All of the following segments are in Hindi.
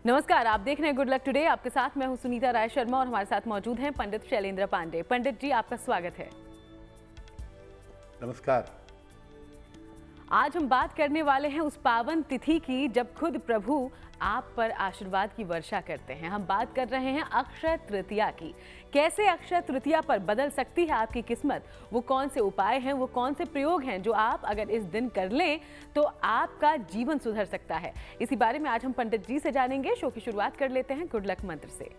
नमस्कार, आप देख रहे हैं गुड लक टुडे। आपके साथ मैं हूं सुनीता राय शर्मा और हमारे साथ मौजूद हैं पंडित शैलेंद्र पांडे। पंडित जी, आपका स्वागत है। नमस्कार। आज हम बात करने वाले हैं उस पावन तिथि की जब खुद प्रभु आप पर आशीर्वाद की वर्षा करते हैं। हम बात कर रहे हैं अक्षय तृतीया की। कैसे अक्षय तृतीया पर बदल सकती है आपकी किस्मत, वो कौन से उपाय हैं, वो कौन से प्रयोग हैं जो आप अगर इस दिन कर लें तो आपका जीवन सुधर सकता है। इसी बारे में आज हम पंडित जी से जानेंगे। शो की शुरुआत कर लेते हैं गुड लक मंत्र से।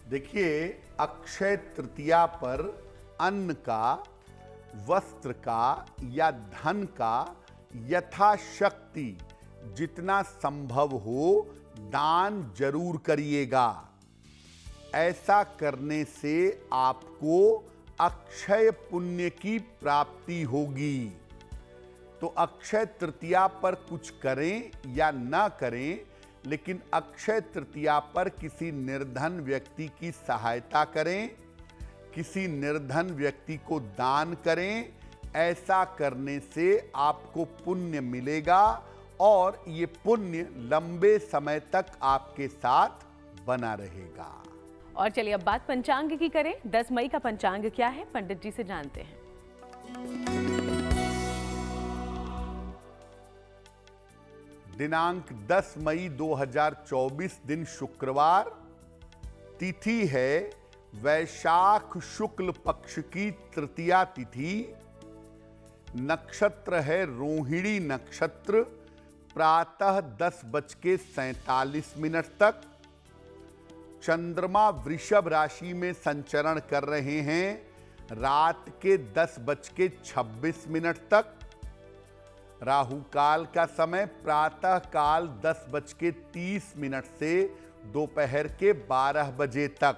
देखिए, अक्षय तृतीया पर अन्न का, वस्त्र का या धन का यथाशक्ति जितना संभव हो दान जरूर करिएगा। ऐसा करने से आपको अक्षय पुण्य की प्राप्ति होगी। तो अक्षय तृतीया पर कुछ करें या ना करें, लेकिन अक्षय तृतीया पर किसी निर्धन व्यक्ति की सहायता करें, किसी निर्धन व्यक्ति को दान करें। ऐसा करने से आपको पुण्य मिलेगा और ये पुण्य लंबे समय तक आपके साथ बना रहेगा। और चलिए अब बात पंचांग की करें। 10 मई का पंचांग क्या है, पंडित जी से जानते हैं। दिनांक 10 मई 2024 दिन शुक्रवार, तिथि है वैशाख शुक्ल पक्ष की तृतीया तिथि, नक्षत्र है रोहिणी नक्षत्र, प्रातः 10:47 तक। चंद्रमा वृषभ राशि में संचरण कर रहे हैं रात के 10:26 तक। राहु काल का समय प्रातः काल 10:30 से दोपहर के 12 बजे तक।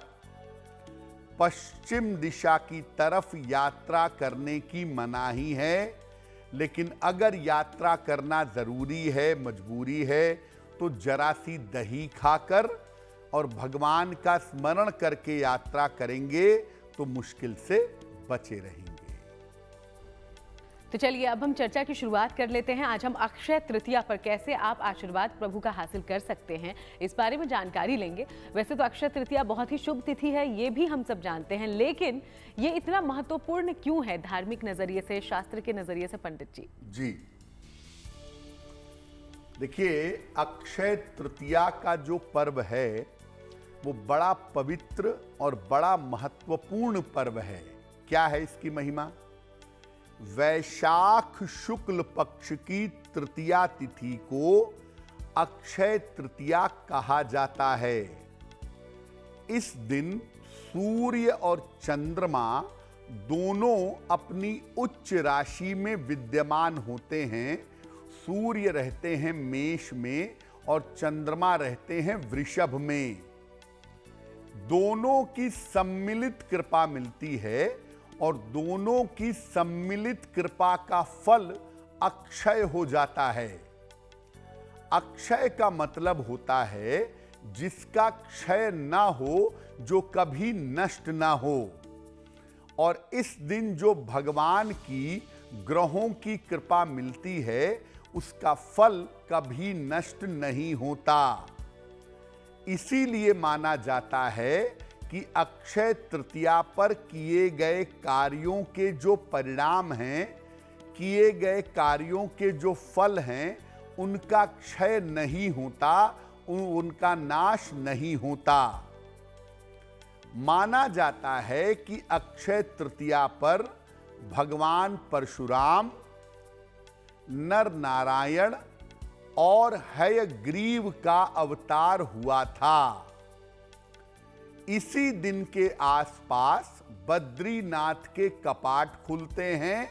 पश्चिम दिशा की तरफ यात्रा करने की मनाही है, लेकिन अगर यात्रा करना जरूरी है, मजबूरी है, तो जरा सी दही खाकर और भगवान का स्मरण करके यात्रा करेंगे तो मुश्किल से बचे रहेंगे। तो चलिए अब हम चर्चा की शुरुआत कर लेते हैं। आज हम अक्षय तृतीया पर कैसे आप आशीर्वाद प्रभु का हासिल कर सकते हैं, इस बारे में जानकारी लेंगे। वैसे तो अक्षय तृतीया बहुत ही शुभ तिथि है, ये भी हम सब जानते हैं, लेकिन ये इतना महत्वपूर्ण क्यों है धार्मिक नजरिए से, शास्त्र के नजरिए से, पंडित जी? जी देखिए, अक्षय तृतीया का जो पर्व है वो बड़ा पवित्र और बड़ा महत्वपूर्ण पर्व है। क्या है इसकी महिमा? वैशाख शुक्ल पक्ष की तृतीया तिथि को अक्षय तृतीया कहा जाता है। इस दिन सूर्य और चंद्रमा दोनों अपनी उच्च राशि में विद्यमान होते हैं। सूर्य रहते हैं मेष में और चंद्रमा रहते हैं वृषभ में। दोनों की सम्मिलित कृपा मिलती है और दोनों की सम्मिलित कृपा का फल अक्षय हो जाता है। अक्षय का मतलब होता है जिसका क्षय ना हो, जो कभी नष्ट ना हो। और इस दिन जो भगवान की ग्रहों की कृपा मिलती है उसका फल कभी नष्ट नहीं होता। इसीलिए माना जाता है कि अक्षय तृतीया पर किए गए कार्यों के जो परिणाम हैं, किए गए कार्यों के जो फल हैं, उनका क्षय नहीं होता, उनका नाश नहीं होता। माना जाता है कि अक्षय तृतीया पर भगवान परशुराम, नर नारायण और हयग्रीव का अवतार हुआ था। इसी दिन के आसपास बद्रीनाथ के कपाट खुलते हैं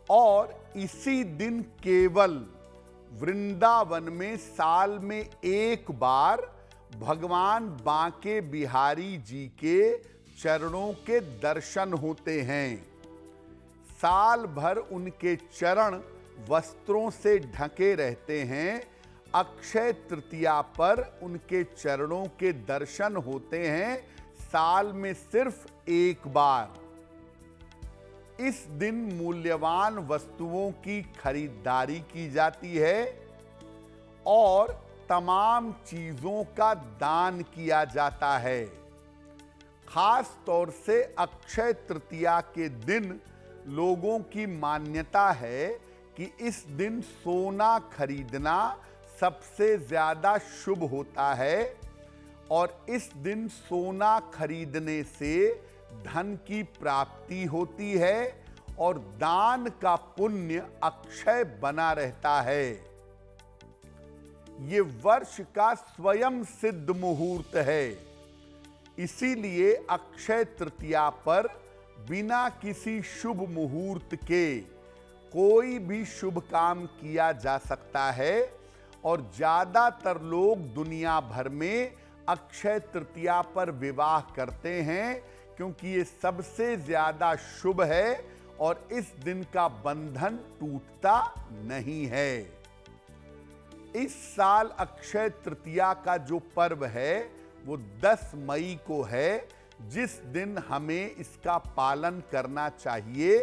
और इसी दिन केवल वृंदावन में साल में एक बार भगवान बांके बिहारी जी के चरणों के दर्शन होते हैं। साल भर उनके चरण वस्त्रों से ढके रहते हैं। अक्षय तृतीया पर उनके चरणों के दर्शन होते हैं साल में सिर्फ एक बार। इस दिन मूल्यवान वस्तुओं की खरीदारी की जाती है और तमाम चीजों का दान किया जाता है। खास तौर से अक्षय तृतीया के दिन लोगों की मान्यता है कि इस दिन सोना खरीदना सबसे ज्यादा शुभ होता है और इस दिन सोना खरीदने से धन की प्राप्ति होती है और दान का पुण्य अक्षय बना रहता है। ये वर्ष का स्वयं सिद्ध मुहूर्त है, इसीलिए अक्षय तृतीया पर बिना किसी शुभ मुहूर्त के कोई भी शुभ काम किया जा सकता है और ज्यादातर लोग दुनिया भर में अक्षय तृतीया पर विवाह करते हैं क्योंकि ये सबसे ज्यादा शुभ है और इस दिन का बंधन टूटता नहीं है। इस साल अक्षय तृतीया का जो पर्व है वो 10 मई को है, जिस दिन हमें इसका पालन करना चाहिए।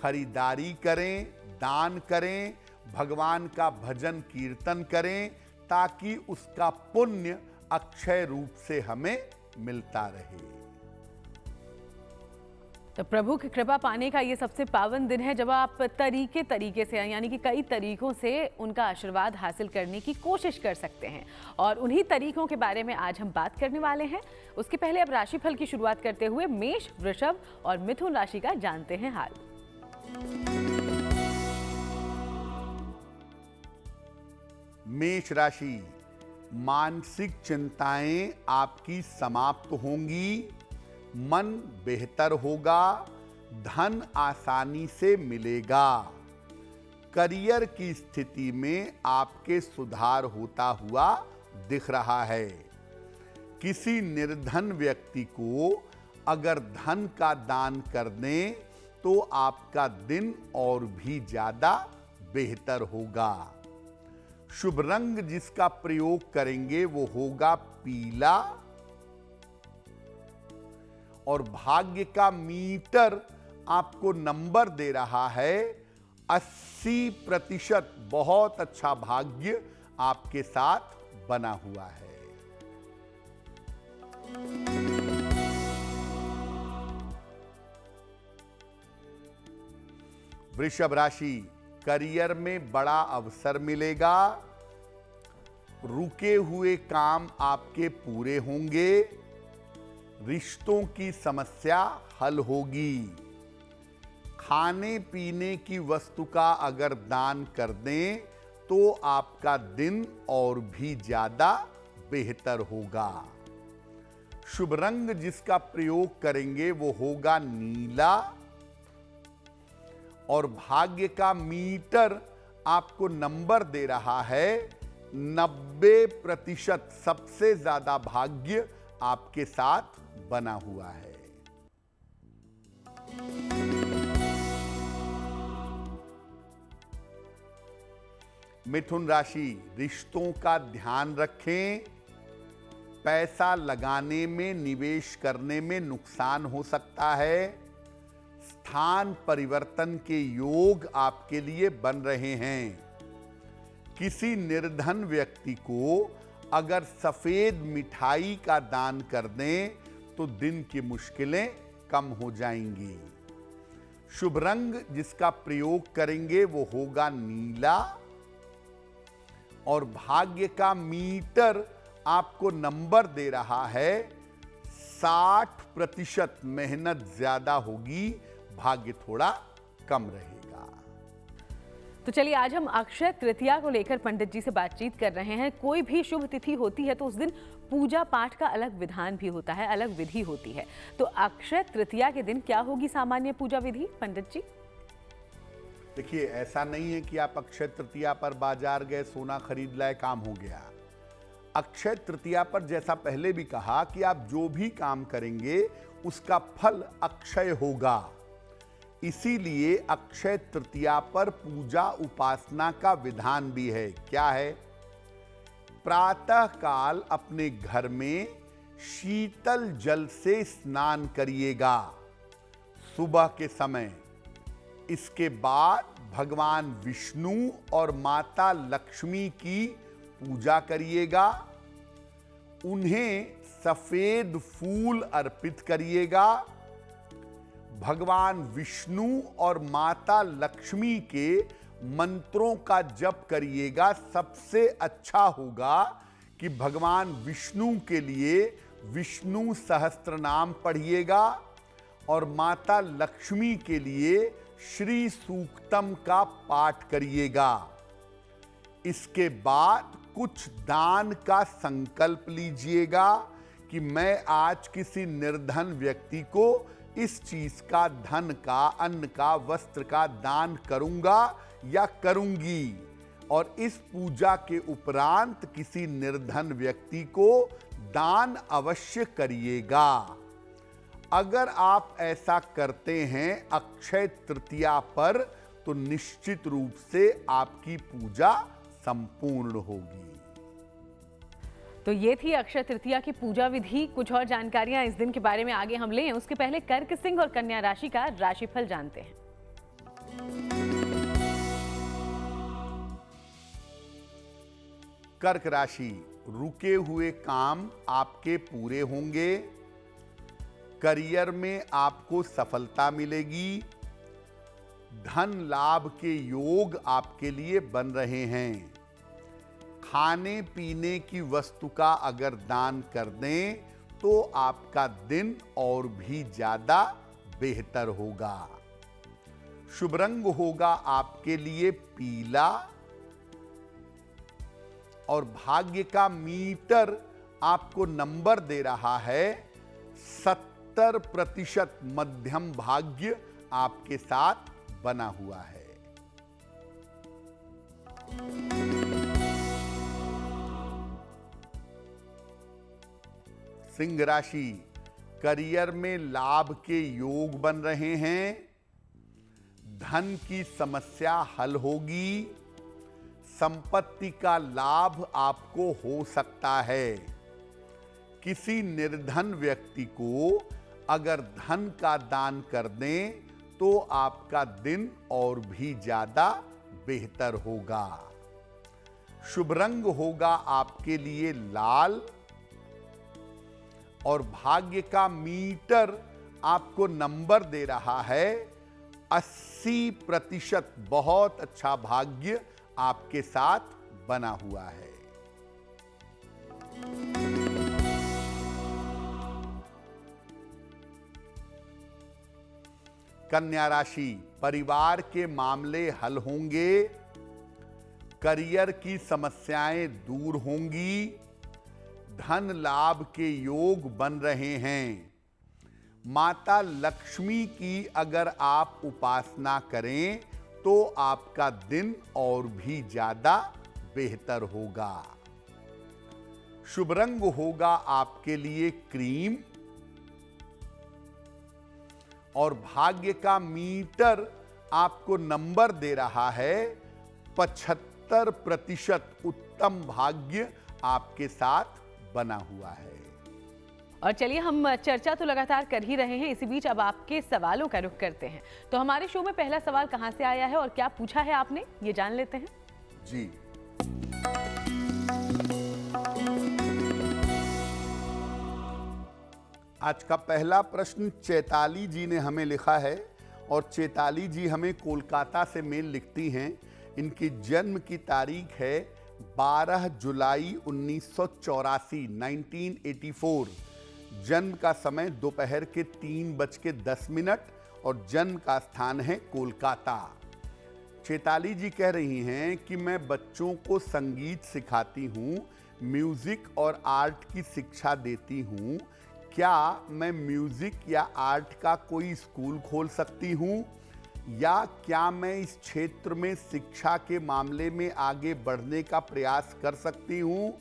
खरीदारी करें, दान करें, भगवान का भजन कीर्तन करें ताकि उसका पुण्य अक्षय रूप से हमें मिलता रहे। तो प्रभु की कृपा पाने का ये सबसे पावन दिन है जब आप तरीके से यानी कि कई तरीकों से उनका आशीर्वाद हासिल करने की कोशिश कर सकते हैं और उन्हीं तरीकों के बारे में आज हम बात करने वाले हैं। उसके पहले अब राशिफल की शुरुआत करते हुए मेष, वृषभ और मिथुन राशि का जानते हैं हाल। मेष राशि, मानसिक चिंताएं आपकी समाप्त होंगी, मन बेहतर होगा, धन आसानी से मिलेगा। करियर की स्थिति में आपके सुधार होता हुआ दिख रहा है। किसी निर्धन व्यक्ति को अगर धन का दान कर दें तो आपका दिन और भी ज्यादा बेहतर होगा। शुभ रंग जिसका प्रयोग करेंगे वो होगा पीला और भाग्य का मीटर आपको नंबर दे रहा है 80%। बहुत अच्छा भाग्य आपके साथ बना हुआ है। वृषभ राशि, करियर में बड़ा अवसर मिलेगा, रुके हुए काम आपके पूरे होंगे, रिश्तों की समस्या हल होगी। खाने पीने की वस्तु का अगर दान कर दें तो आपका दिन और भी ज्यादा बेहतर होगा। शुभ रंग जिसका प्रयोग करेंगे वो होगा नीला और भाग्य का मीटर आपको नंबर दे रहा है 90%। सबसे ज्यादा भाग्य आपके साथ बना हुआ है। मिथुन राशि, रिश्तों का ध्यान रखें। पैसा लगाने में, निवेश करने में नुकसान हो सकता है। स्थान परिवर्तन के योग आपके लिए बन रहे हैं। किसी निर्धन व्यक्ति को अगर सफेद मिठाई का दान कर दें तो दिन की मुश्किलें कम हो जाएंगी। शुभ रंग जिसका प्रयोग करेंगे वो होगा नीला और भाग्य का मीटर आपको नंबर दे रहा है 60%। मेहनत ज्यादा होगी, भाग्य थोड़ा कम रहेगा। तो चलिए आज हम अक्षय तृतीया को लेकर पंडित जी से बातचीत कर रहे हैं। कोई भी शुभ तिथि होती है तो उस दिन पूजा पाठ का अलग विधान भी होता है, अलग विधि होती है। तो अक्षय तृतीया के दिन क्या होगी सामान्य पूजा विधि पंडित जी? देखिए, ऐसा नहीं है कि आप अक्षय तृतीया पर बाजार गए, सोना खरीद लाए, काम हो गया। अक्षय तृतीया पर जैसा पहले भी कहा कि आप जो भी काम करेंगे उसका फल अक्षय होगा। इसीलिए अक्षय तृतीया पर पूजा उपासना का विधान भी है। क्या है? प्रातः काल अपने घर में शीतल जल से स्नान करिएगा। सुबह के समय इसके बाद भगवान विष्णु और माता लक्ष्मी की पूजा करिएगा। उन्हें सफेद फूल अर्पित करिएगा। भगवान विष्णु और माता लक्ष्मी के मंत्रों का जप करिएगा। सबसे अच्छा होगा कि भगवान विष्णु के लिए विष्णु सहस्त्रनाम पढ़िएगा और माता लक्ष्मी के लिए श्री सूक्तम का पाठ करिएगा। इसके बाद कुछ दान का संकल्प लीजिएगा कि मैं आज किसी निर्धन व्यक्ति को इस चीज का, धन का, अन्न का, वस्त्र का दान करूंगा या करूंगी। और इस पूजा के उपरांत किसी निर्धन व्यक्ति को दान अवश्य करिएगा। अगर आप ऐसा करते हैं अक्षय तृतीया पर, तो निश्चित रूप से आपकी पूजा संपूर्ण होगी। तो ये थी अक्षय तृतीया की पूजा विधि। कुछ और जानकारियां इस दिन के बारे में आगे हम लें, उसके पहले कर्क, सिंह और कन्या राशि का राशिफल जानते हैं। कर्क राशि, रुके हुए काम आपके पूरे होंगे। करियर में आपको सफलता मिलेगी। धन लाभ के योग आपके लिए बन रहे हैं। खाने पीने की वस्तु का अगर दान कर दें तो आपका दिन और भी ज्यादा बेहतर होगा। शुभ रंग होगा आपके लिए पीला और भाग्य का मीटर आपको नंबर दे रहा है 70% मध्यम भाग्य आपके साथ बना हुआ है। सिंह राशि, करियर में लाभ के योग बन रहे हैं। धन की समस्या हल होगी। संपत्ति का लाभ आपको हो सकता है। किसी निर्धन व्यक्ति को अगर धन का दान कर दें तो आपका दिन और भी ज्यादा बेहतर होगा। शुभ रंग होगा आपके लिए लाल और भाग्य का मीटर आपको नंबर दे रहा है 80%। बहुत अच्छा भाग्य आपके साथ बना हुआ है। कन्या राशि, परिवार के मामले हल होंगे। करियर की समस्याएं दूर होंगी। धन लाभ के योग बन रहे हैं। माता लक्ष्मी की अगर आप उपासना करें तो आपका दिन और भी ज्यादा बेहतर होगा। शुभ रंग होगा आपके लिए क्रीम और भाग्य का मीटर आपको नंबर दे रहा है 75%। उत्तम भाग्य आपके साथ बना हुआ है। और चलिए, हम चर्चा तो लगातार कर ही रहे हैं, इसी बीच अब आपके सवालों का रुख करते हैं। तो हमारे शो में पहला सवाल कहां से आया है और क्या पूछा है आपने, ये जान लेते हैं। जी, आज का पहला प्रश्न चैताली जी ने हमें लिखा है और चैताली जी हमें कोलकाता से मेल लिखती हैं। इनकी जन्म की तारीख है 12 जुलाई 1984, 1984। जन्म का समय दोपहर के 3:10 और जन्म का स्थान है कोलकाता। चैताली जी कह रही हैं कि मैं बच्चों को संगीत सिखाती हूँ, म्यूजिक और आर्ट की शिक्षा देती हूँ। क्या मैं म्यूजिक या आर्ट का कोई स्कूल खोल सकती हूँ या क्या मैं इस क्षेत्र में शिक्षा के मामले में आगे बढ़ने का प्रयास कर सकती हूँ?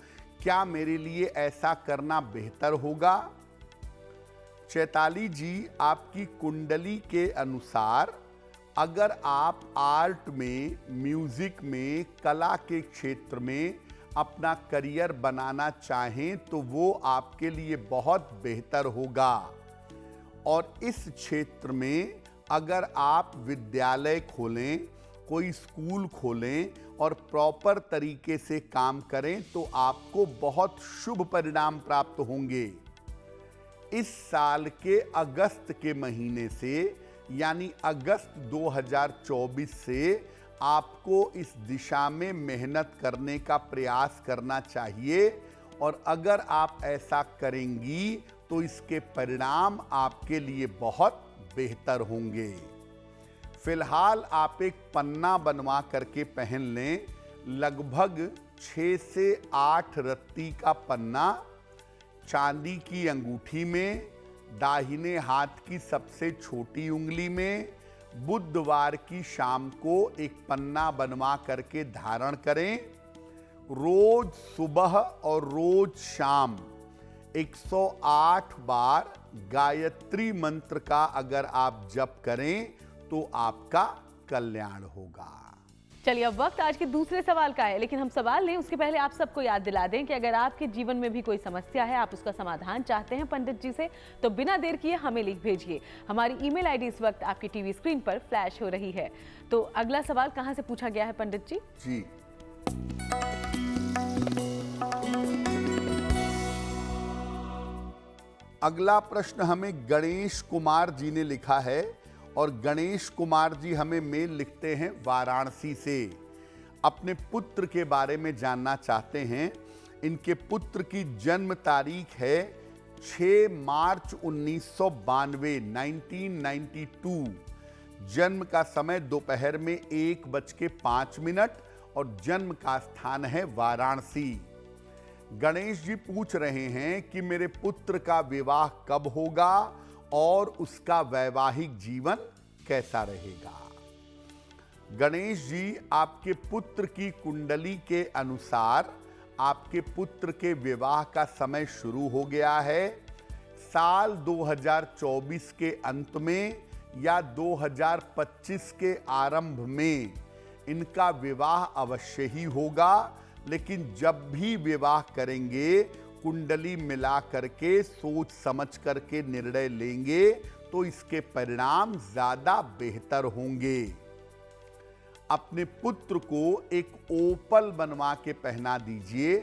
क्या मेरे लिए ऐसा करना बेहतर होगा? चैताली जी, आपकी कुंडली के अनुसार अगर आप आर्ट में, म्यूजिक में, कला के क्षेत्र में अपना करियर बनाना चाहें तो वो आपके लिए बहुत बेहतर होगा। और इस क्षेत्र में अगर आप विद्यालय खोलें, कोई स्कूल खोलें और प्रॉपर तरीके से काम करें तो आपको बहुत शुभ परिणाम प्राप्त होंगे। इस साल के अगस्त के महीने से यानी अगस्त 2024 से आपको इस दिशा में मेहनत करने का प्रयास करना चाहिए और अगर आप ऐसा करेंगी तो इसके परिणाम आपके लिए बहुत बेहतर होंगे। फिलहाल आप एक पन्ना बनवा करके पहन लें, लगभग 6 से 8 रत्ती का पन्ना, चांदी की अंगूठी में, दाहिने हाथ की सबसे छोटी उंगली में। बुधवार की शाम को एक पन्ना बनवा करके धारण करें। रोज सुबह और रोज शाम 108 बार गायत्री मंत्र का अगर आप जप करें तो आपका कल्याण होगा। चलिए, अब वक्त आज के दूसरे सवाल का है, लेकिन हम सवाल लें उसके पहले आप सबको याद दिला दें कि अगर आपके जीवन में भी कोई समस्या है, आप उसका समाधान चाहते हैं पंडित जी से, तो बिना देर किए हमें लिख भेजिए। हमारी ईमेल आईडी इस वक्त आपकी टीवी स्क्रीन पर फ्लैश हो रही है। तो अगला सवाल कहां से पूछा गया है पंडित जी? जी, अगला प्रश्न हमें गणेश कुमार जी ने लिखा है और गणेश कुमार जी हमें मेल लिखते हैं वाराणसी से। अपने पुत्र के बारे में जानना चाहते हैं। इनके पुत्र की जन्म तारीख है 6 मार्च 1992, 1992। जन्म का समय दोपहर में 1:05 और जन्म का स्थान है वाराणसी। गणेश जी पूछ रहे हैं कि मेरे पुत्र का विवाह कब होगा और उसका वैवाहिक जीवन कैसा रहेगा। गणेश जी, आपके पुत्र की कुंडली के अनुसार आपके पुत्र के विवाह का समय शुरू हो गया है। साल 2024 के अंत में या 2025 के आरंभ में इनका विवाह अवश्य ही होगा, लेकिन जब भी विवाह करेंगे कुंडली मिला करके सोच समझ करके निर्णय लेंगे तो इसके परिणाम ज्यादा बेहतर होंगे। अपने पुत्र को एक ओपल बनवा के पहना दीजिए,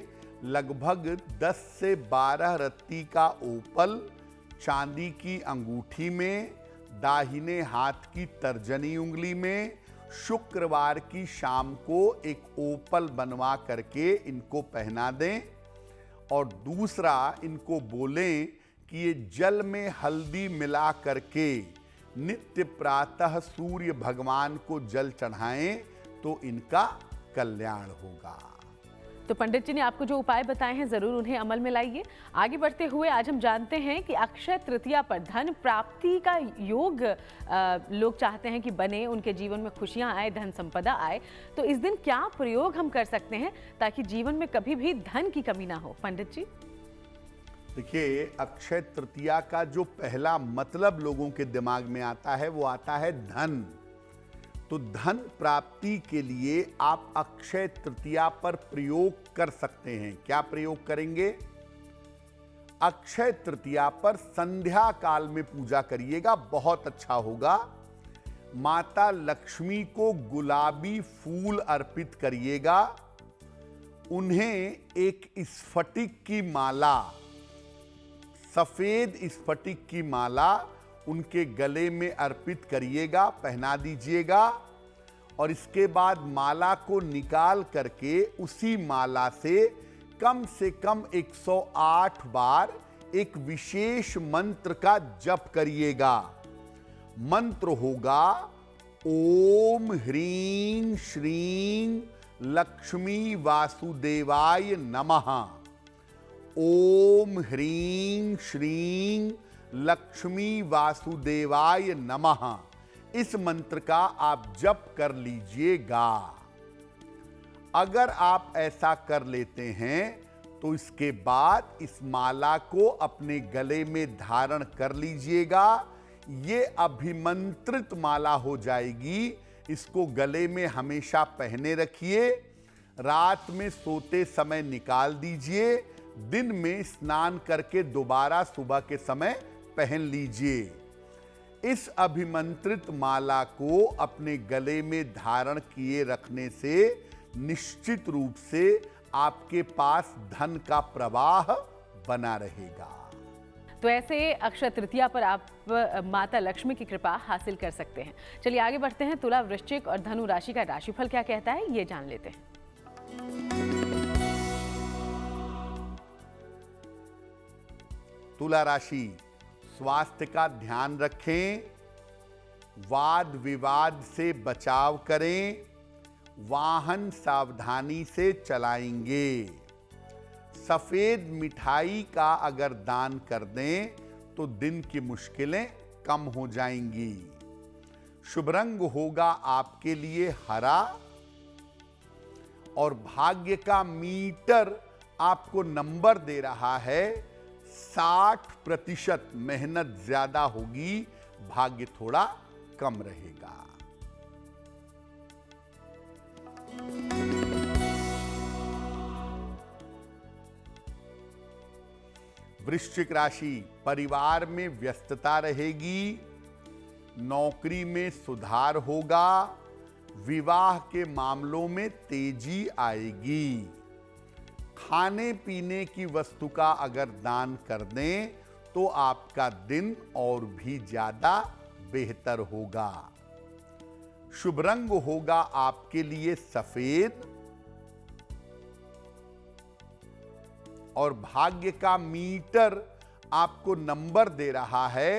लगभग 10 से 12 रत्ती का ओपल, चांदी की अंगूठी में, दाहिने हाथ की तर्जनी उंगली में। शुक्रवार की शाम को एक ओपल बनवा करके इनको पहना दें और दूसरा इनको बोलें कि ये जल में हल्दी मिला करके नित्य प्रातः सूर्य भगवान को जल चढ़ाएं तो इनका कल्याण होगा। तो पंडित जी ने आपको जो उपाय बताए हैं जरूर उन्हें अमल में लाइए। आगे बढ़ते हुए आज हम जानते हैं कि अक्षय तृतीया पर धन प्राप्ति का योग लोग चाहते हैं कि बने, उनके जीवन में खुशियां आए, धन संपदा आए। तो इस दिन क्या प्रयोग हम कर सकते हैं ताकि जीवन में कभी भी धन की कमी ना हो? पंडित जी देखिए, अक्षय तृतीया का जो पहला मतलब लोगों के दिमाग में आता है वो आता है धन। तो धन प्राप्ति के लिए आप अक्षय तृतीया पर प्रयोग कर सकते हैं। क्या प्रयोग करेंगे? अक्षय तृतीया पर संध्या काल में पूजा करिएगा, बहुत अच्छा होगा। माता लक्ष्मी को गुलाबी फूल अर्पित करिएगा। उन्हें एक स्फटिक की माला, सफेद स्फटिक की माला उनके गले में अर्पित करिएगा, पहना दीजिएगा और इसके बाद माला को निकाल करके उसी माला से कम 108 बार एक विशेष मंत्र का जप करिएगा। मंत्र होगा ओम ह्रीं श्रीं लक्ष्मी वासुदेवाय नमः। ओम ह्रीं श्रीं लक्ष्मी वासुदेवाय नमः। इस मंत्र का आप जप कर लीजिएगा। अगर आप ऐसा कर लेते हैं तो इसके बाद इस माला को अपने गले में धारण कर लीजिएगा। ये अभिमंत्रित माला हो जाएगी। इसको गले में हमेशा पहने रखिए। रात में सोते समय निकाल दीजिए। दिन में स्नान करके दोबारा सुबह के समय पहन लीजिए। इस अभिमंत्रित माला को अपने गले में धारण किए रखने से निश्चित रूप से आपके पास धन का प्रवाह बना रहेगा। तो ऐसे अक्षय तृतीया पर आप माता लक्ष्मी की कृपा हासिल कर सकते हैं। चलिए आगे बढ़ते हैं। तुला, वृश्चिक और धनु राशि का राशिफल क्या कहता है, ये जान लेते हैं। तुला राशि, स्वास्थ्य का ध्यान रखें, वाद विवाद से बचाव करें, वाहन सावधानी से चलाएंगे। सफेद मिठाई का अगर दान कर दें तो दिन की मुश्किलें कम हो जाएंगी। शुभ रंग होगा आपके लिए हरा और भाग्य का मीटर आपको नंबर दे रहा है 60%। मेहनत ज्यादा होगी, भाग्य थोड़ा कम रहेगा। वृश्चिक राशि, परिवार में व्यस्तता रहेगी, नौकरी में सुधार होगा, विवाह के मामलों में तेजी आएगी। खाने पीने की वस्तु का अगर दान कर दें तो आपका दिन और भी ज्यादा बेहतर होगा। शुभ रंग होगा आपके लिए सफेद और भाग्य का मीटर आपको नंबर दे रहा है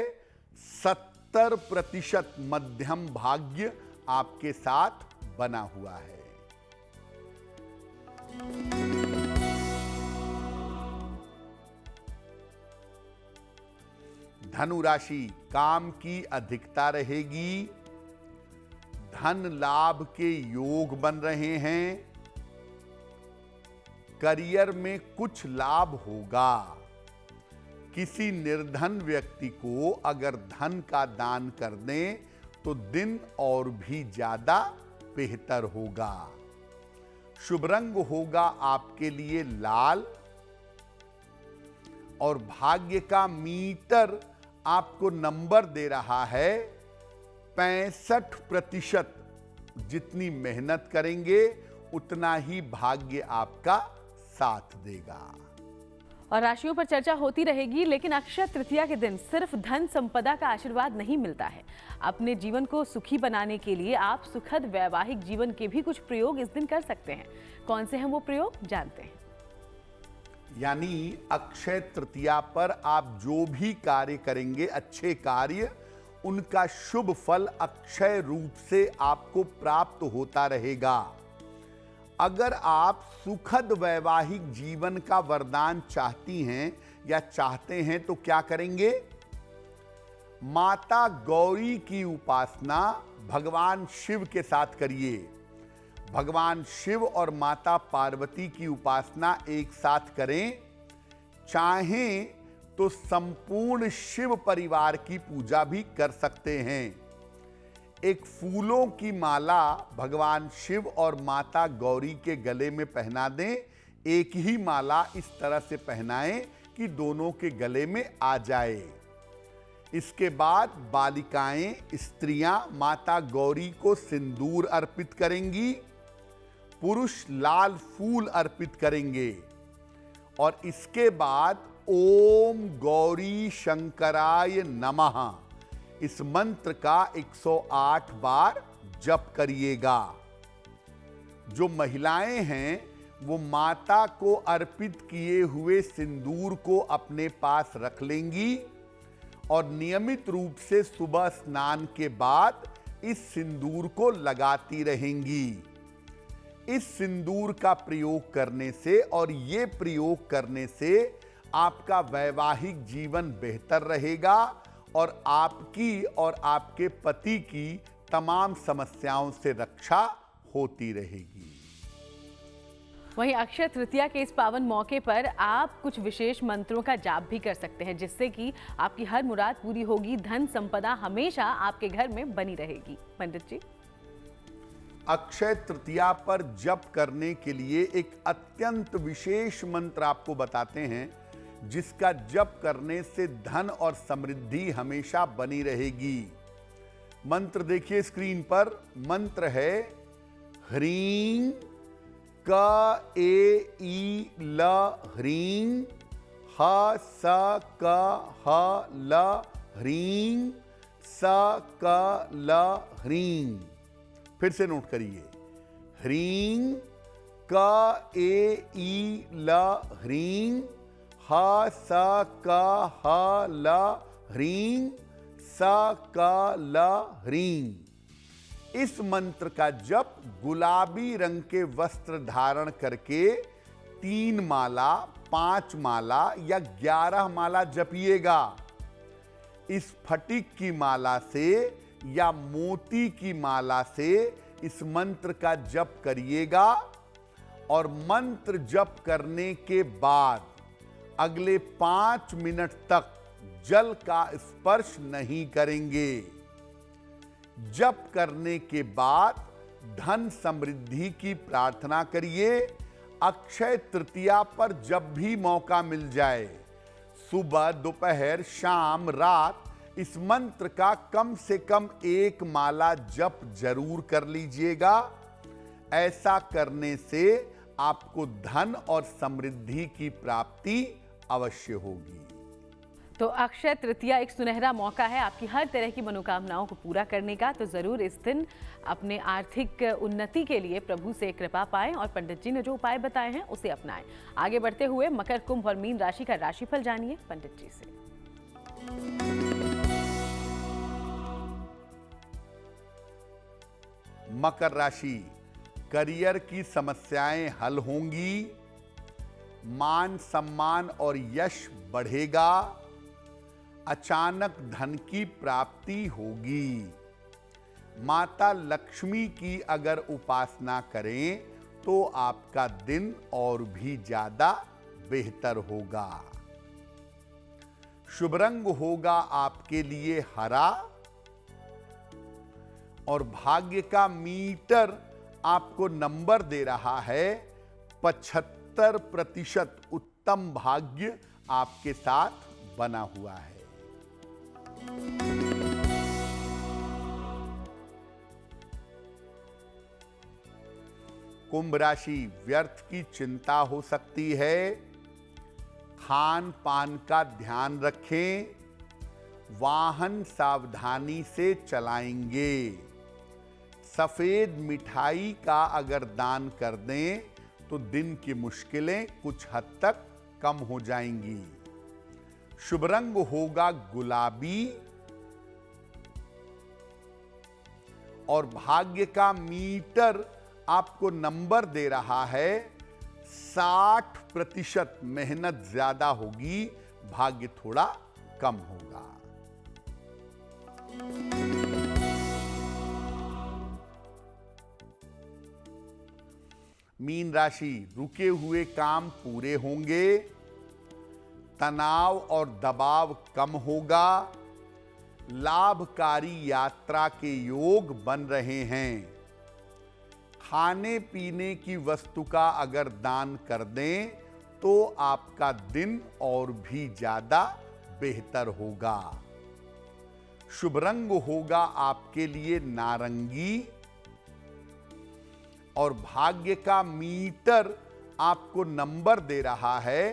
70%। मध्यम भाग्य आपके साथ बना हुआ है। धनु राशि, काम की अधिकता रहेगी, धन लाभ के योग बन रहे हैं, करियर में कुछ लाभ होगा। किसी निर्धन व्यक्ति को अगर धन का दान कर दें तो दिन और भी ज्यादा बेहतर होगा। शुभ रंग होगा आपके लिए लाल और भाग्य का मीटर आपको नंबर दे रहा है 65%। जितनी मेहनत करेंगे उतना ही भाग्य आपका साथ देगा। और राशियों पर चर्चा होती रहेगी, लेकिन अक्षय तृतीया के दिन सिर्फ धन संपदा का आशीर्वाद नहीं मिलता है। अपने जीवन को सुखी बनाने के लिए आप सुखद वैवाहिक जीवन के भी कुछ प्रयोग इस दिन कर सकते हैं। कौन से हैं वो प्रयोग, जानते हैं। यानी अक्षय तृतीया पर आप जो भी कार्य करेंगे, अच्छे कार्य, उनका शुभ फल अक्षय रूप से आपको प्राप्त होता रहेगा। अगर आप सुखद वैवाहिक जीवन का वरदान चाहती हैं या चाहते हैं तो क्या करेंगे? माता गौरी की उपासना भगवान शिव के साथ करिए। भगवान शिव और माता पार्वती की उपासना एक साथ करें। चाहें तो संपूर्ण शिव परिवार की पूजा भी कर सकते हैं। एक फूलों की माला भगवान शिव और माता गौरी के गले में पहना दें। एक ही माला इस तरह से पहनाएं कि दोनों के गले में आ जाए। इसके बाद बालिकाएं, स्त्रियां माता गौरी को सिंदूर अर्पित करेंगी, पुरुष लाल फूल अर्पित करेंगे और इसके बाद ओम गौरी शंकराय नमः इस मंत्र का 108 बार जप करिएगा। जो महिलाएं हैं वो माता को अर्पित किए हुए सिंदूर को अपने पास रख लेंगी और नियमित रूप से सुबह स्नान के बाद इस सिंदूर को लगाती रहेंगी। इस सिंदूर का प्रयोग करने से और ये प्रयोग करने से आपका वैवाहिक जीवन बेहतर रहेगा और आपकी और आपके पति की तमाम समस्याओं से रक्षा होती रहेगी। वहीं अक्षय तृतीया के इस पावन मौके पर आप कुछ विशेष मंत्रों का जाप भी कर सकते हैं, जिससे कि आपकी हर मुराद पूरी होगी, धन संपदा हमेशा आपके घर में बनी रहेगी। पंडित जी, अक्षय तृतीया पर जप करने के लिए एक अत्यंत विशेष मंत्र आपको बताते हैं, जिसका जप करने से धन और समृद्धि हमेशा बनी रहेगी। मंत्र देखिए स्क्रीन पर। मंत्र है ह्रीं क ए ई ल ह्रीं ह स क ह ल ह्रीं स क ल ह्रीं। फिर से नोट करिए, ह्रीं क ए ई ल ह्रीं ह स क ह ल ह्रीं स क ल ह्रीं। इस मंत्र का जप गुलाबी रंग के वस्त्र धारण करके 3 माला, 5 माला या 11 माला जपिएगा। इस फटिक की माला से या मोती की माला से इस मंत्र का जप करिएगा और मंत्र जप करने के बाद अगले 5 मिनट तक जल का स्पर्श नहीं करेंगे। जप करने के बाद धन समृद्धि की प्रार्थना करिए। अक्षय तृतीया पर जब भी मौका मिल जाए, सुबह, दोपहर, शाम, रात, इस मंत्र का कम से कम 1 माला जप जरूर कर लीजिएगा। ऐसा करने से आपको धन और समृद्धि की प्राप्ति अवश्य होगी। तो अक्षय तृतीया एक सुनहरा मौका है आपकी हर तरह की मनोकामनाओं को पूरा करने का। तो जरूर इस दिन अपने आर्थिक उन्नति के लिए प्रभु से कृपा पाएं और पंडित जी ने जो उपाय बताए हैं उसे अपनाएं। आगे बढ़ते हुए मकर, कुंभ और मीन राशि का राशिफल जानिए पंडित जी से। मकर राशि, करियर की समस्याएं हल होंगी, मान सम्मान और यश बढ़ेगा, अचानक धन की प्राप्ति होगी। माता लक्ष्मी की अगर उपासना करें तो आपका दिन और भी ज्यादा बेहतर होगा। शुभ रंग होगा आपके लिए हरा और भाग्य का मीटर आपको नंबर दे रहा है 75%। उत्तम भाग्य आपके साथ बना हुआ है। कुंभ राशि, व्यर्थ की चिंता हो सकती है। खान पान का ध्यान रखें। वाहन सावधानी से चलाएंगे। सफेद मिठाई का अगर दान कर दें तो दिन की मुश्किलें कुछ हद तक कम हो जाएंगी। शुभ रंग होगा गुलाबी और भाग्य का मीटर आपको नंबर दे रहा है 60%। मेहनत ज्यादा होगी, भाग्य थोड़ा कम होगा। मीन राशि, रुके हुए काम पूरे होंगे, तनाव और दबाव कम होगा, लाभकारी यात्रा के योग बन रहे हैं। खाने पीने की वस्तु का अगर दान कर दें तो आपका दिन और भी ज्यादा बेहतर होगा। शुभ रंग होगा आपके लिए नारंगी और भाग्य का मीटर आपको नंबर दे रहा है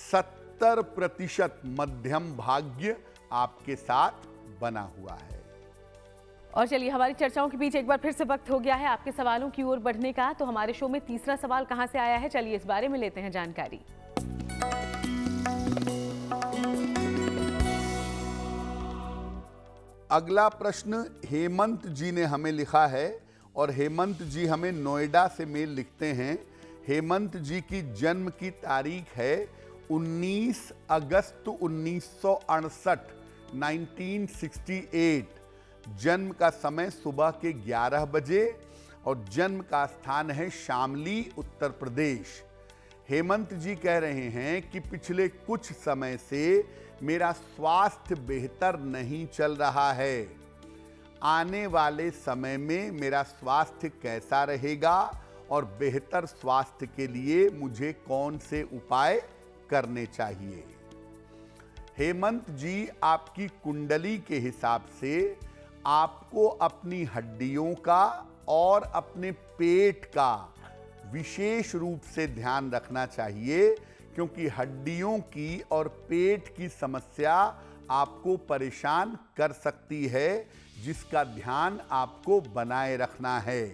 70%। मध्यम भाग्य आपके साथ बना हुआ है। और चलिए हमारी चर्चाओं के बीच एक बार फिर से वक्त हो गया है आपके सवालों की ओर बढ़ने का। तो हमारे शो में तीसरा सवाल कहां से आया है, चलिए इस बारे में लेते हैं जानकारी। अगला प्रश्न हेमंत जी ने हमें लिखा है और हेमंत जी हमें नोएडा से मेल लिखते हैं। हेमंत जी की जन्म की तारीख है 19 अगस्त 1968, 1968। जन्म का समय सुबह के 11 बजे और जन्म का स्थान है शामली, उत्तर प्रदेश। हेमंत जी कह रहे हैं कि पिछले कुछ समय से मेरा स्वास्थ्य बेहतर नहीं चल रहा है। आने वाले समय में मेरा स्वास्थ्य कैसा रहेगा और बेहतर स्वास्थ्य के लिए मुझे कौन से उपाय करने चाहिए। हेमंत जी, आपकी कुंडली के हिसाब से आपको अपनी हड्डियों का और अपने पेट का विशेष रूप से ध्यान रखना चाहिए, क्योंकि हड्डियों की और पेट की समस्या आपको परेशान कर सकती है, जिसका ध्यान आपको बनाए रखना है।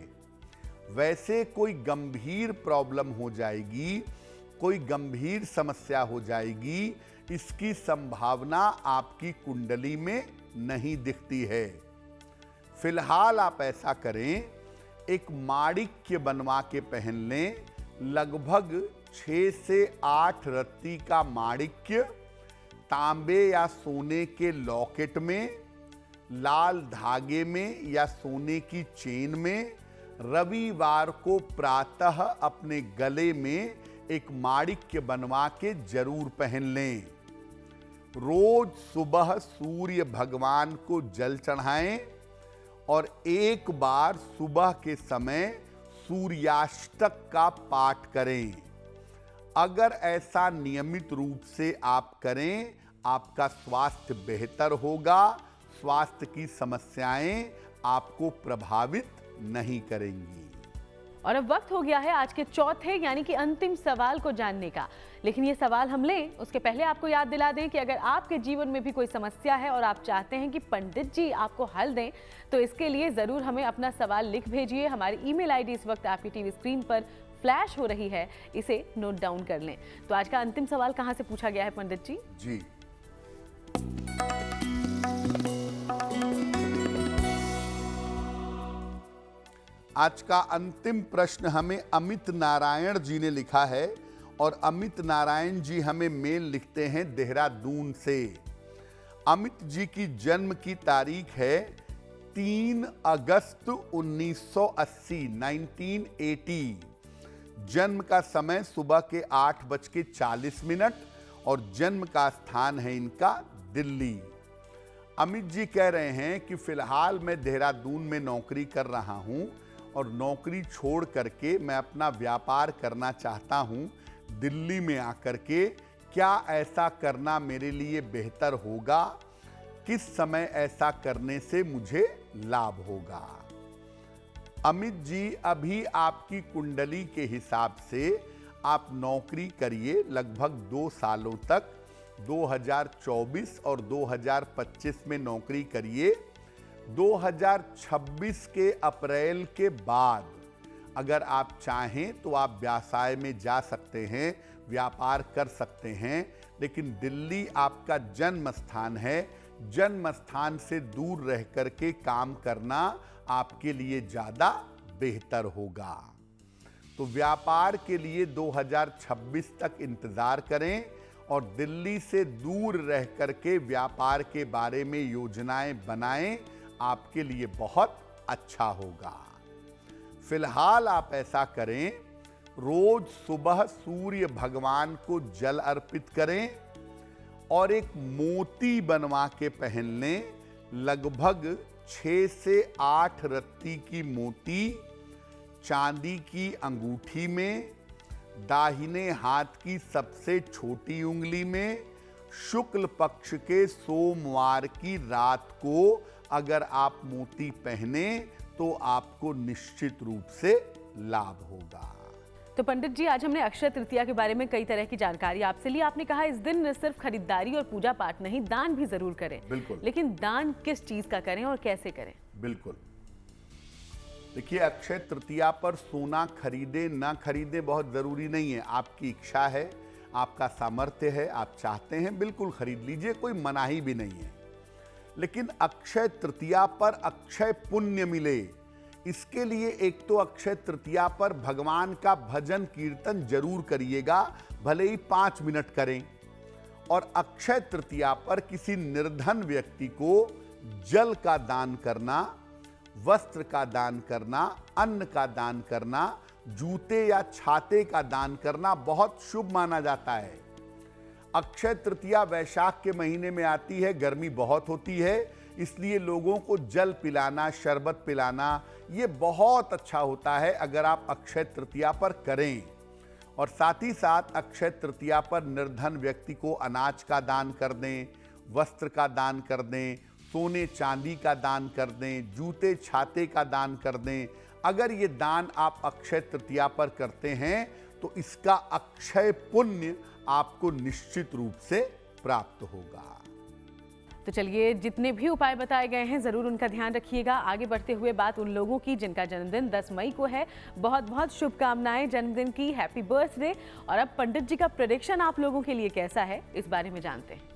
वैसे कोई गंभीर प्रॉब्लम हो जाएगी, कोई गंभीर समस्या हो जाएगी, इसकी संभावना आपकी कुंडली में नहीं दिखती है। फिलहाल आप ऐसा करें, एक माणिक्य बनवा के पहन लें। लगभग 6 से 8 रत्ती का माणिक्य तांबे या सोने के लॉकेट में, लाल धागे में या सोने की चेन में, रविवार को प्रातः अपने गले में एक माणिक्य बनवा के जरूर पहन लें। रोज सुबह सूर्य भगवान को जल चढ़ाएं और एक बार सुबह के समय सूर्याष्टक का पाठ करें। अगर ऐसा नियमित रूप से आप करें, आपका स्वास्थ्य बेहतर होगा, स्वास्थ्य की समस्याएं आपको प्रभावित नहीं करेंगी। और अब वक्त हो गया है आज के चौथे यानी कि अंतिम सवाल को जानने का। लेकिन ये सवाल हम लें उसके पहले आपको याद दिला दें कि अगर आपके जीवन में भी कोई समस्या है और आप चाहते हैं कि पंडित जी आपको हल दें, तो इसके लिए ज़रूर हमें अपना सवाल लिख भेजिए। हमारी ईमेल आईडी इस वक्त आपकी टीवी स्क्रीन पर फ्लैश हो रही है, इसे नोट डाउन कर लें। तो आज का अंतिम सवाल कहाँ से पूछा गया है पंडित जी? जी, आज का अंतिम प्रश्न हमें अमित नारायण जी ने लिखा है और अमित नारायण जी हमें मेल लिखते हैं देहरादून से। अमित जी की जन्म की तारीख है 3 अगस्त 1980, 1980। जन्म का समय सुबह के 8:40 और जन्म का स्थान है इनका दिल्ली। अमित जी कह रहे हैं कि फिलहाल मैं देहरादून में नौकरी कर रहा हूं और नौकरी छोड़ करके मैं अपना व्यापार करना चाहता हूं दिल्ली में आकर के। क्या ऐसा करना मेरे लिए बेहतर होगा? किस समय ऐसा करने से मुझे लाभ होगा? अमित जी, अभी आपकी कुंडली के हिसाब से आप नौकरी करिए लगभग 2 सालों तक। 2024 और 2025 में नौकरी करिए। 2026 के अप्रैल के बाद अगर आप चाहें तो आप व्यवसाय में जा सकते हैं, व्यापार कर सकते हैं, लेकिन दिल्ली आपका जन्म स्थान है। जन्म स्थान से दूर रह करके काम करना आपके लिए ज़्यादा बेहतर होगा। तो व्यापार के लिए 2026 तक इंतज़ार करें और दिल्ली से दूर रह करके व्यापार के बारे में योजनाएं बनाएं, आपके लिए बहुत अच्छा होगा। फिलहाल आप ऐसा करें, रोज सुबह सूर्य भगवान को जल अर्पित करें और एक मोती बनवा के पहन लें। लगभग 6 से 8 रत्ती की मोती चांदी की अंगूठी में, दाहिने हाथ की सबसे छोटी उंगली में, शुक्ल पक्ष के सोमवार की रात को अगर आप मोती पहने तो आपको निश्चित रूप से लाभ होगा। तो पंडित जी, आज हमने अक्षय तृतीया के बारे में कई तरह की जानकारी आपसे ली। आपने कहा इस दिन सिर्फ खरीदारी और पूजा पाठ नहीं, दान भी जरूर करें। बिल्कुल। लेकिन दान किस चीज का करें और कैसे करें? बिल्कुल, देखिए, अक्षय तृतीया पर सोना खरीदे ना खरीदे बहुत जरूरी नहीं है। आपकी इच्छा है, आपका सामर्थ्य है, आप चाहते हैं, बिल्कुल खरीद लीजिए, कोई मनाही भी नहीं है। लेकिन अक्षय तृतीया पर अक्षय पुण्य मिले, इसके लिए एक तो अक्षय तृतीया पर भगवान का भजन कीर्तन जरूर करिएगा, भले ही 5 मिनट करें। और अक्षय तृतीया पर किसी निर्धन व्यक्ति को जल का दान करना, वस्त्र का दान करना, अन्न का दान करना, जूते या छाते का दान करना बहुत शुभ माना जाता है। अक्षय तृतीया वैशाख के महीने में आती है, गर्मी बहुत होती है, इसलिए लोगों को जल पिलाना, शरबत पिलाना ये बहुत अच्छा होता है अगर आप अक्षय तृतीया पर करें। और साथ ही साथ अक्षय तृतीया पर निर्धन व्यक्ति को अनाज का दान कर दें, वस्त्र का दान कर दें, सोने चांदी का दान कर दें, जूते छाते का दान कर दें। अगर ये दान आप अक्षय तृतीया पर करते हैं तो इसका अक्षय पुण्य आपको निश्चित रूप से प्राप्त होगा। तो चलिए, जितने भी उपाय बताए गए हैं जरूर उनका ध्यान रखिएगा। आगे बढ़ते हुए बात उन लोगों की जिनका जन्मदिन 10 मई को है। बहुत बहुत शुभकामनाएं जन्मदिन की, हैप्पी बर्थडे। और अब पंडित जी का प्रेडिक्शन आप लोगों के लिए कैसा है, इस बारे में जानते हैं।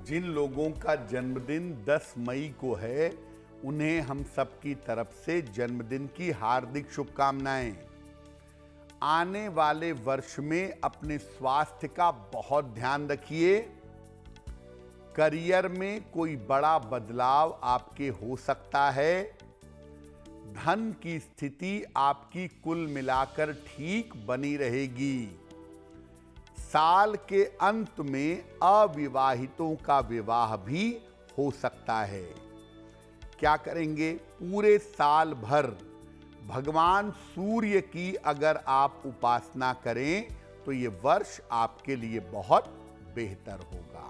जिन लोगों का जन्मदिन 10 मई को है उन्हें हम सबकी तरफ से जन्मदिन की हार्दिक शुभकामनाएं। आने वाले वर्ष में अपने स्वास्थ्य का बहुत ध्यान रखिए। करियर में कोई बड़ा बदलाव आपके हो सकता है। धन की स्थिति आपकी कुल मिलाकर ठीक बनी रहेगी। साल के अंत में अविवाहितों का विवाह भी हो सकता है। क्या करेंगे? पूरे साल भर भगवान सूर्य की अगर आप उपासना करें तो ये वर्ष आपके लिए बहुत बेहतर होगा।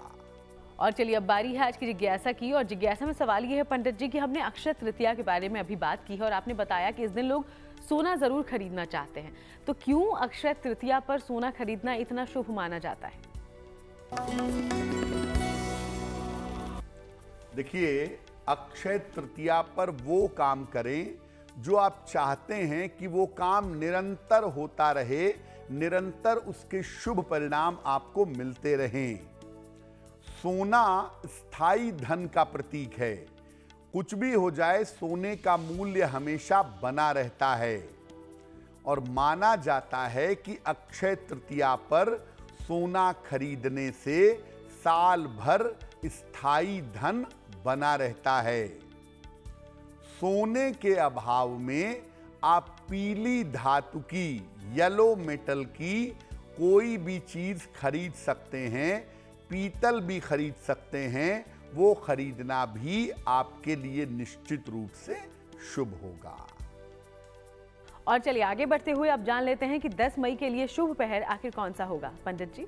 और चलिए, अब बारी है आज की जिज्ञासा की। और जिज्ञासा में सवाल ये है पंडित जी कि हमने अक्षय तृतीया के बारे में अभी बात की है और आपने बताया कि इस दिन लोग सोना जरूर खरीदना चाहते हैं, तो क्यों अक्षय तृतीया पर सोना खरीदना इतना शुभ माना जाता है? देखिए, अक्षय तृतीया पर वो काम करें जो आप चाहते हैं कि वो काम निरंतर होता रहे, निरंतर उसके शुभ परिणाम आपको मिलते रहें। सोना स्थायी धन का प्रतीक है। कुछ भी हो जाए, सोने का मूल्य हमेशा बना रहता है और माना जाता है कि अक्षय तृतीया पर सोना खरीदने से साल भर स्थायी धन बना रहता है। सोने के अभाव में आप पीली धातु की, येलो मेटल की कोई भी चीज खरीद सकते हैं, पीतल भी खरीद सकते हैं। वो खरीदना भी आपके लिए निश्चित रूप से शुभ होगा। और चलिए, आगे बढ़ते हुए अब जान लेते हैं कि 10 मई के लिए शुभ पहर आखिर कौन सा होगा पंडित जी।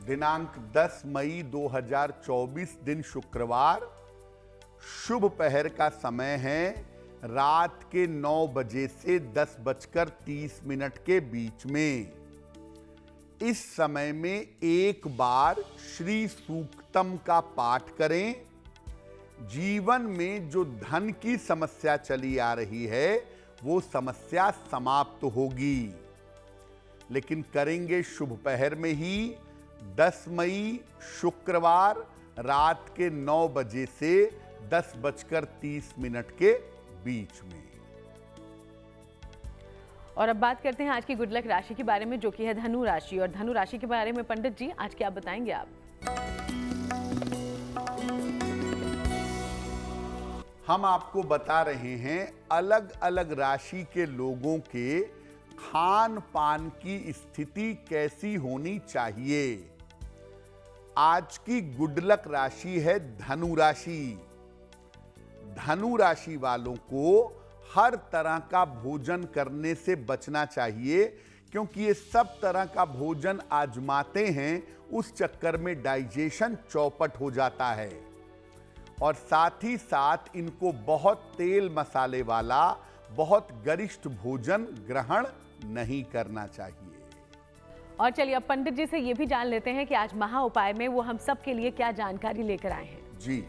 दिनांक 10 मई 2024 दिन शुक्रवार, शुभ पहर का समय है रात के 9 बजे से 10:30 के बीच में। इस समय में एक बार श्री सूक्तम का पाठ करें। जीवन में जो धन की समस्या चली आ रही है वो समस्या समाप्त होगी, लेकिन करेंगे शुभ पहर में ही। 10 मई शुक्रवार रात के 9 बजे से 10:30 के बीच में। और अब बात करते हैं आज की गुड लक राशि के बारे में, जो कि है धनु राशि। और धनु राशि के बारे में पंडित जी आज क्या बताएंगे आप? हम आपको बता रहे हैं अलग अलग राशि के लोगों के खान पान की स्थिति कैसी होनी चाहिए। आज की गुड लक राशि है धनु राशि। धनु राशि वालों को हर तरह का भोजन करने से बचना चाहिए, क्योंकि ये सब तरह का भोजन आजमाते हैं, उस चक्कर में डाइजेशन चौपट हो जाता है। और साथ ही साथ इनको बहुत तेल मसाले वाला, बहुत गरिष्ठ भोजन ग्रहण नहीं करना चाहिए। और चलिए, अब पंडित जी से ये भी जान लेते हैं कि आज महा उपाय में वो हम सब के लिए क्या जानकारी लेकर आए हैं। जी,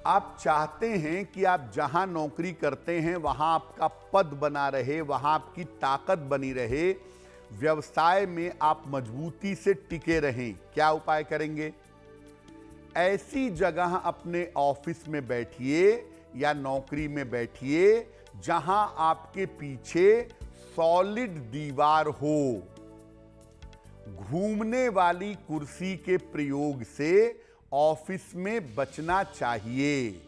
आप चाहते हैं कि आप जहां नौकरी करते हैं वहां आपका पद बना रहे, वहां आपकी ताकत बनी रहे, व्यवसाय में आप मजबूती से टिके रहें। क्या उपाय करेंगे? ऐसी जगह अपने ऑफिस में बैठिए या नौकरी में बैठिए जहां आपके पीछे सॉलिड दीवार हो। घूमने वाली कुर्सी के प्रयोग से ऑफिस में बचना चाहिए।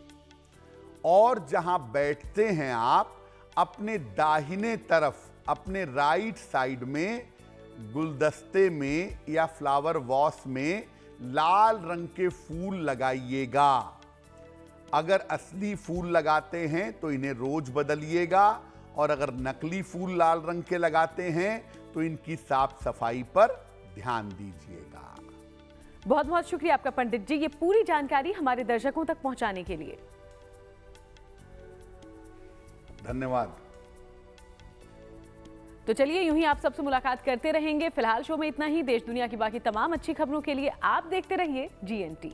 और जहां बैठते हैं आप, अपने दाहिने तरफ, अपने राइट साइड में गुलदस्ते में या फ्लावर वॉस में लाल रंग के फूल लगाइएगा। अगर असली फूल लगाते हैं तो इन्हें रोज बदलिएगा, और अगर नकली फूल लाल रंग के लगाते हैं तो इनकी साफ सफाई पर ध्यान दीजिएगा। बहुत बहुत शुक्रिया आपका पंडित जी, ये पूरी जानकारी हमारे दर्शकों तक पहुंचाने के लिए। धन्यवाद। तो चलिए यूं ही आप सबसे मुलाकात करते रहेंगे। फिलहाल शो में इतना ही। देश दुनिया की बाकी तमाम अच्छी खबरों के लिए आप देखते रहिए GNT।